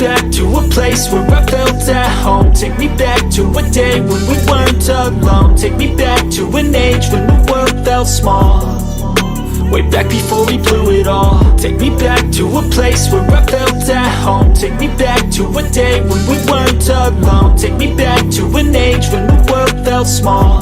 back to a place where I felt at home. Take me back to a day when we weren't alone. Take me back to an age when the world felt small, way back before we blew it all. Take me back to a place where I felt at home. Take me back to a day when we weren't alone. Take me back to an age when the world felt small,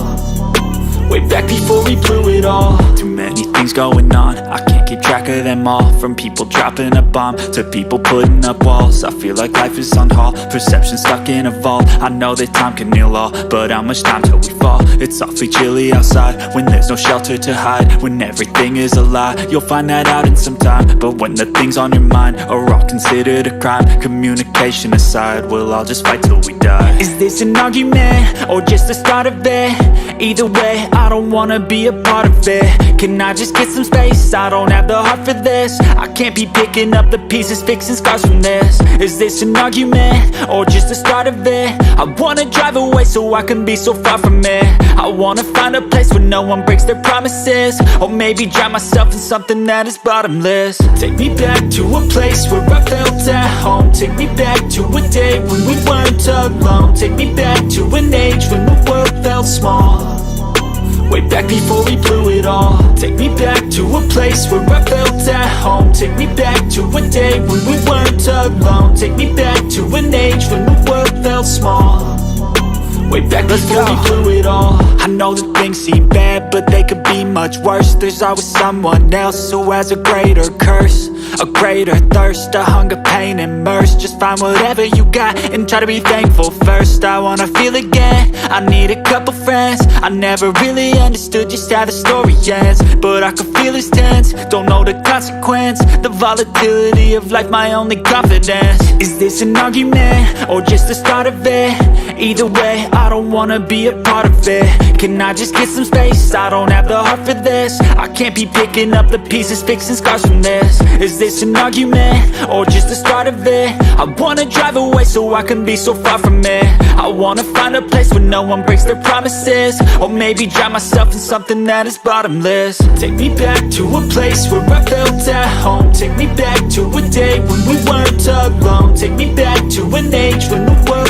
way back before we blew it all. Too many things going on, I can't keep track of them all. From people dropping a bomb to people putting up walls. I feel like life is on hold, perception stuck in a vault. I know that time can heal all, but how much time till we fall? It's awfully chilly outside when there's no shelter to hide. When everything is a lie, you'll find that out in some time. But when the things on your mind are all considered a crime, communication aside, we'll all just fight till we die. Is this an argument or just the start of it? Either way, I don't wanna be a part of it. Can I just get some space? I don't have the heart for this. I can't be picking up the pieces, fixing scars from this. Is this an argument or just the start of it? I wanna drive away so I can be so far from it. I wanna find a place where no one breaks their promises, or maybe drown myself in something that is bottomless. Take me back to a place where I felt at home. Take me back to a day when we weren't alone. Take me back to an age when the world felt small, way back before we blew it all. Take me back to a place where I felt at home. Take me back to a day when we weren't alone. Take me back to an age when the world felt small, way back before we blew it all. I know that things seem bad, but they could be much worse. There's always someone else who has a greater curse, a greater thirst, a hunger, pain, and mercy. Just find whatever you got and try to be thankful first. I wanna feel again, I need a couple friends. I never really understood just how the story ends, but I can feel it's tense, don't know the consequence. The volatility of life, my only confidence. Is this an argument or just the start of it? Either way, I don't wanna be a part of it. Can I just get some space? I don't have the heart for this. I can't be picking up the pieces, fixing scars from this. Is this an argument or just the start of it? I wanna drive away so I can be so far from it. I wanna find a place where no one breaks their promises, or maybe drown myself in something that is bottomless. Take me back to a place where I felt at home. Take me back to a day when we weren't alone. Take me back to an age when the world